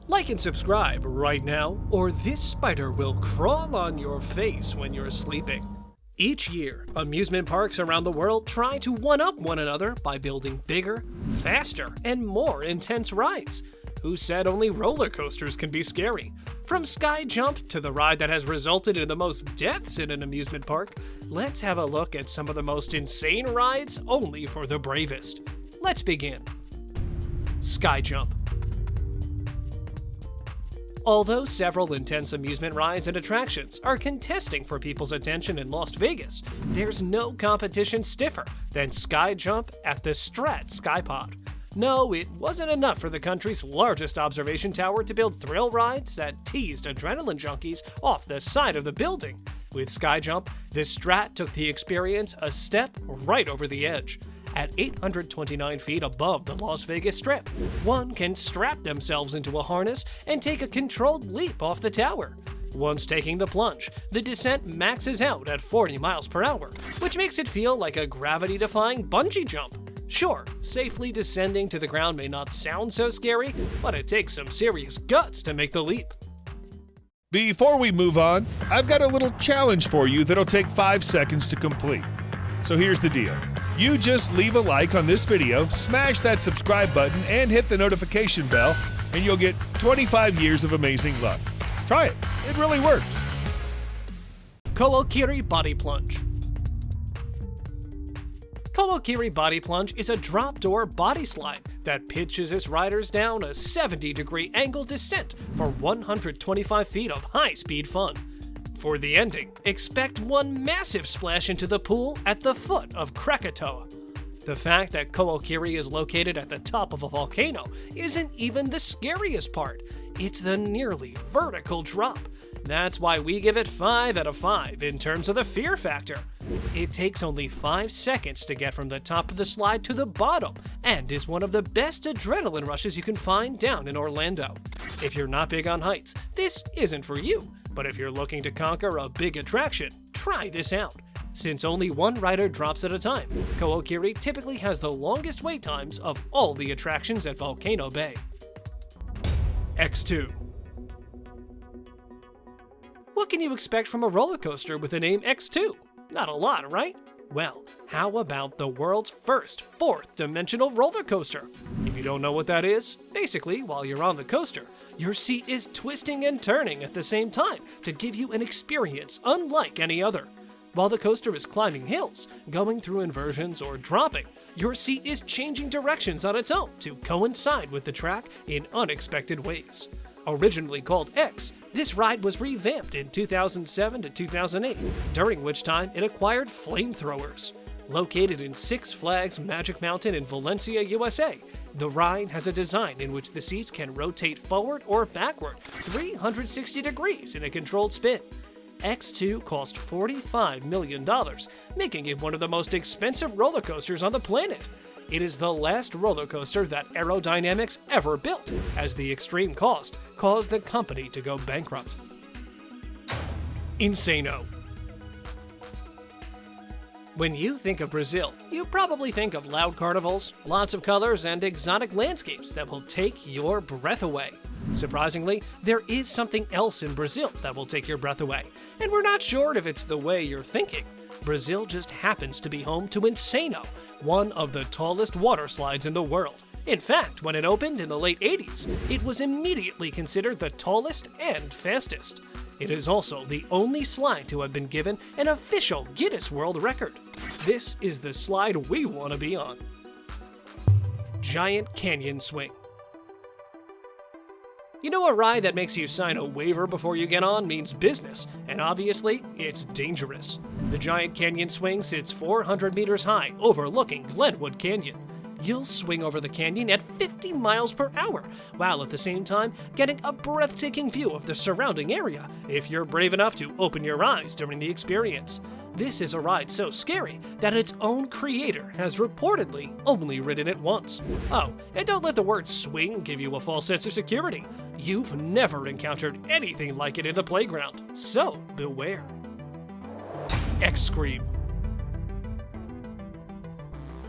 Like and subscribe right now, or this spider will crawl on your face when you're sleeping. Each year, amusement parks around the world try to one-up one another by building bigger, faster, and more intense rides. Who said only roller coasters can be scary? From Skyjump to the ride that has resulted in the most deaths in an amusement park, let's have a look at some of the most insane rides only for the bravest. Let's begin. Skyjump. Although several intense amusement rides and attractions are contesting for people's attention in Las Vegas, there's no competition stiffer than Skyjump at the STRAT Skypod. No, it wasn't enough for the country's largest observation tower to build thrill rides that teased adrenaline junkies off the side of the building. With Skyjump, the STRAT took the experience a step right over the edge. At 829 feet above the Las Vegas Strip, one can strap themselves into a harness and take a controlled leap off the tower. Once taking the plunge, the descent maxes out at 40 miles per hour, which makes it feel like a gravity-defying bungee jump. Sure, safely descending to the ground may not sound so scary, but it takes some serious guts to make the leap. Before we move on, I've got a little challenge for you that'll take 5 seconds to complete. So here's the deal. You just leave a like on this video, smash that subscribe button, and hit the notification bell, and you'll get 25 years of amazing luck. Try it. It really works. Komi Body Plunge. Komi Body Plunge is a drop-door body slide that pitches its riders down a 70-degree angle descent for 125 feet of high-speed fun. For the ending, expect one massive splash into the pool at the foot of Krakatoa. The fact that Komi is located at the top of a volcano isn't even the scariest part. It's the nearly vertical drop. That's why we give it 5 out of 5 in terms of the fear factor. It takes only 5 seconds to get from the top of the slide to the bottom, and is one of the best adrenaline rushes you can find down in Orlando. If you're not big on heights, this isn't for you, but if you're looking to conquer a big attraction, try this out. Since only one rider drops at a time, Komi typically has the longest wait times of all the attractions at Volcano Bay. X2. What can you expect from a roller coaster with the name X2? Not a lot, right? Well, how about the world's first fourth-dimensional roller coaster? If you don't know what that is, basically, while you're on the coaster, your seat is twisting and turning at the same time to give you an experience unlike any other. While the coaster is climbing hills, going through inversions, or dropping, your seat is changing directions on its own to coincide with the track in unexpected ways. Originally called X, this ride was revamped in 2007 to 2008, during which time it acquired flamethrowers. Located in Six Flags Magic Mountain in Valencia, USA, the ride has a design in which the seats can rotate forward or backward 360 degrees in a controlled spin. X2 cost $45 million, making it one of the most expensive roller coasters on the planet. It is the last roller coaster that Aerodynamics ever built, as the extreme cost caused the company to go bankrupt. Insano. When you think of Brazil, you probably think of loud carnivals, lots of colors, and exotic landscapes that will take your breath away. Surprisingly, there is something else in Brazil that will take your breath away, and we're not sure if it's the way you're thinking. Brazil just happens to be home to Insano, one of the tallest water slides in the world. In fact, when it opened in the late 80s, it was immediately considered the tallest and fastest. It is also the only slide to have been given an official Guinness World Record. This is the slide we want to be on. Giant Canyon Swing. You know, a ride that makes you sign a waiver before you get on means business, and obviously, it's dangerous. The Giant Canyon Swing sits 400 meters high, overlooking Glenwood Canyon. You'll swing over the canyon at 50 miles per hour, while at the same time getting a breathtaking view of the surrounding area, if you're brave enough to open your eyes during the experience. This is a ride so scary that its own creator has reportedly only ridden it once. Oh, and don't let the word swing give you a false sense of security. You've never encountered anything like it in the playground, so beware. X-Scream.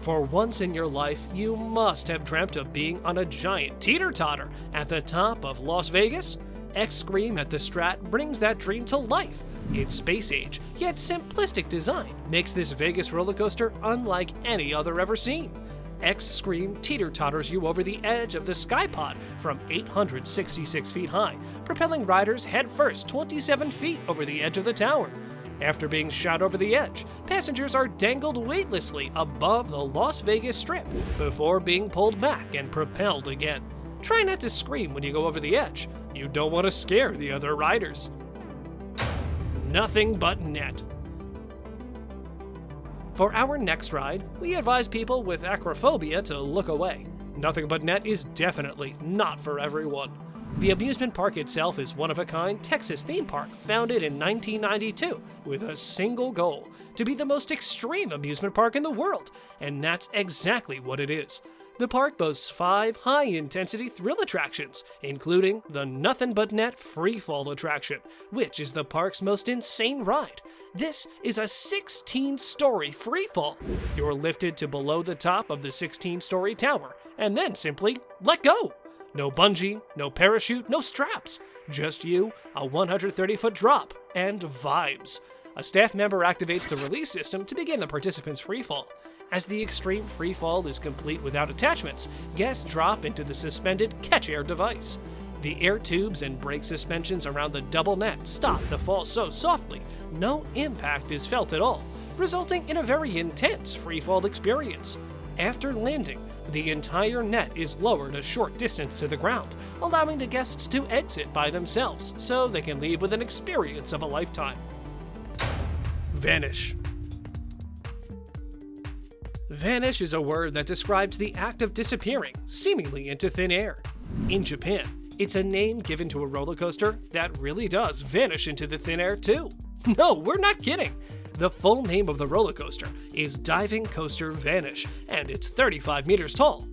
For once in your life, you must have dreamt of being on a giant teeter-totter at the top of Las Vegas. X-Scream at the Strat brings that dream to life. Its space-age, yet simplistic design makes this Vegas roller coaster unlike any other ever seen. X-Scream teeter-totters you over the edge of the Skypod from 866 feet high, propelling riders headfirst 27 feet over the edge of the tower. After being shot over the edge, passengers are dangled weightlessly above the Las Vegas Strip before being pulled back and propelled again. Try not to scream when you go over the edge. You don't want to scare the other riders. Nothing but net. For our next ride, we advise people with acrophobia to look away. Nothing but net is definitely not for everyone. The amusement park itself is one-of-a-kind Texas theme park founded in 1992 with a single goal: to be the most extreme amusement park in the world, and that's exactly what it is. The park boasts 5 high-intensity thrill attractions, including the Nothing But Net Freefall attraction, which is the park's most insane ride. This is a 16-story freefall. You're lifted to below the top of the 16-story tower, and then simply let go. No bungee, no parachute, no straps. Just you, a 130-foot drop, and vibes. A staff member activates the release system to begin the participants' freefall. As the extreme freefall is complete without attachments, guests drop into the suspended catch-air device. The air tubes and brake suspensions around the double net stop the fall so softly, no impact is felt at all, resulting in a very intense freefall experience. After landing, the entire net is lowered a short distance to the ground, allowing the guests to exit by themselves so they can leave with an experience of a lifetime. Vanish. Vanish is a word that describes the act of disappearing, seemingly into thin air. In Japan, it's a name given to a roller coaster that really does vanish into the thin air too. No, we're not kidding. The full name of the roller coaster is Diving Coaster Vanish, and it's 35 meters tall.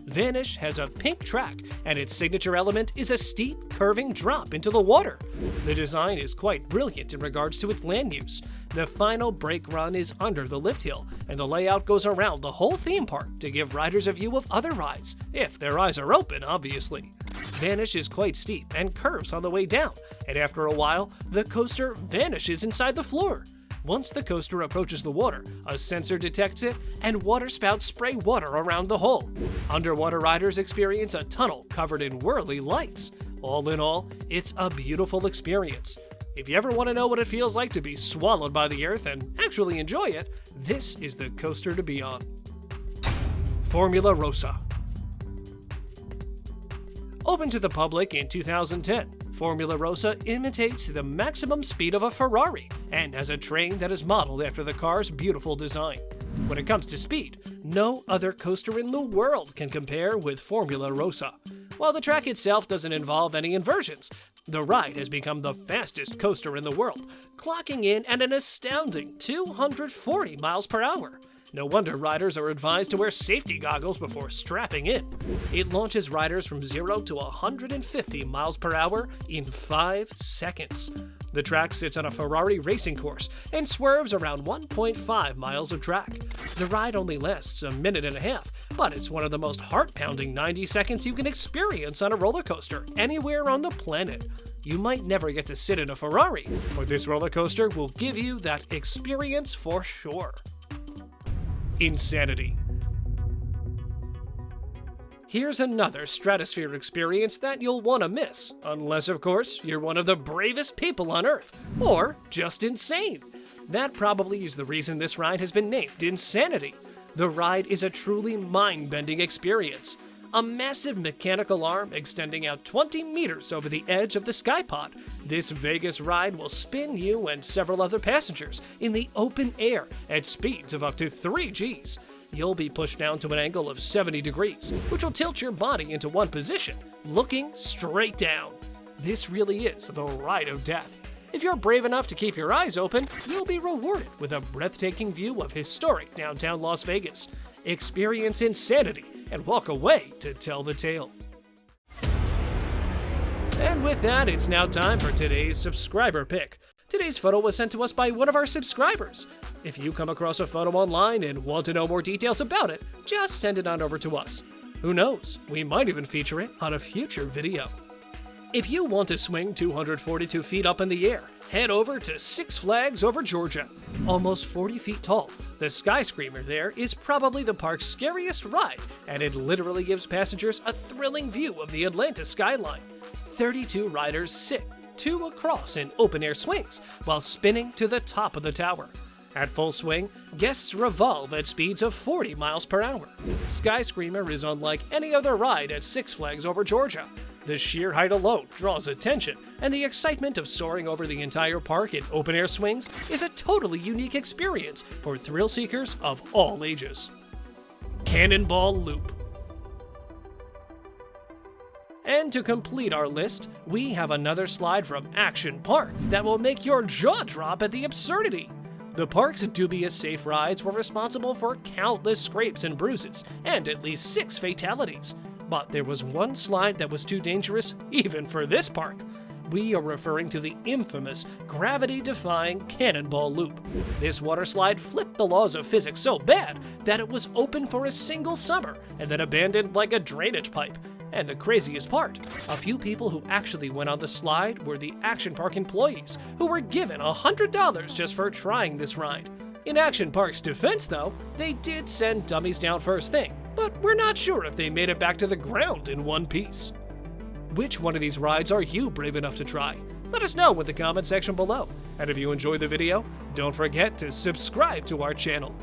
Vanish has a pink track, and its signature element is a steep, curving drop into the water. The design is quite brilliant in regards to its land use. The final brake run is under the lift hill, and the layout goes around the whole theme park to give riders a view of other rides, if their eyes are open, obviously. Vanish is quite steep and curves on the way down, and after a while, the coaster vanishes inside the floor. Once the coaster approaches the water, a sensor detects it, and water spouts spray water around the hole. Underwater riders experience a tunnel covered in whirly lights. All in all, it's a beautiful experience. If you ever want to know what it feels like to be swallowed by the earth and actually enjoy it, this is the coaster to be on. Formula Rosa. Opened to the public in 2010, Formula Rosa imitates the maximum speed of a Ferrari and has a train that is modeled after the car's beautiful design. When it comes to speed, no other coaster in the world can compare with Formula Rosa. While the track itself doesn't involve any inversions, the ride has become the fastest coaster in the world, clocking in at an astounding 240 miles per hour. No wonder riders are advised to wear safety goggles before strapping in. It launches riders from 0 to 150 miles per hour in 5 seconds. The track sits on a Ferrari racing course and swerves around 1.5 miles of track. The ride only lasts a minute and a half, but it's one of the most heart-pounding 90 seconds you can experience on a roller coaster anywhere on the planet. You might never get to sit in a Ferrari, but this roller coaster will give you that experience for sure. Insanity. Here's another stratosphere experience that you'll want to miss, unless, of course, you're one of the bravest people on Earth, or just insane. That probably is the reason this ride has been named Insanity. The ride is a truly mind-bending experience. A massive mechanical arm extending out 20 meters over the edge of the Skypod. This Vegas ride will spin you and several other passengers in the open air at speeds of up to 3 Gs. You'll be pushed down to an angle of 70 degrees, which will tilt your body into one position, looking straight down. This really is the ride of death. If you're brave enough to keep your eyes open, you'll be rewarded with a breathtaking view of historic downtown Las Vegas. Experience insanity and walk away to tell the tale. And with that, it's now time for today's subscriber pick. Today's photo was sent to us by one of our subscribers. If you come across a photo online and want to know more details about it, just send it on over to us. Who knows, we might even feature it on a future video. If you want to swing 242 feet up in the air, head over to Six Flags over Georgia. Almost 40 feet tall, the Sky Screamer there is probably the park's scariest ride, and it literally gives passengers a thrilling view of the Atlanta skyline. 32 riders sit 2 across in open-air swings while spinning to the top of the tower. At full swing, guests revolve at speeds of 40 miles per hour. Sky Screamer is unlike any other ride at Six Flags over Georgia. The sheer height alone draws attention, and the excitement of soaring over the entire park in open-air swings is a totally unique experience for thrill seekers of all ages. Cannonball Loop. And to complete our list, we have another slide from Action Park that will make your jaw drop at the absurdity. The park's dubious safe rides were responsible for countless scrapes and bruises, and at least 6 fatalities. But there was one slide that was too dangerous even for this park. We are referring to the infamous gravity-defying Cannonball Loop. This water slide flipped the laws of physics so bad that it was open for a single summer and then abandoned like a drainage pipe. And the craziest part, a few people who actually went on the slide were the Action Park employees, who were given $100 just for trying this ride. In Action Park's defense, though, they did send dummies down first thing, but we're not sure if they made it back to the ground in one piece. Which one of these rides are you brave enough to try? Let us know in the comment section below. And if you enjoyed the video, don't forget to subscribe to our channel.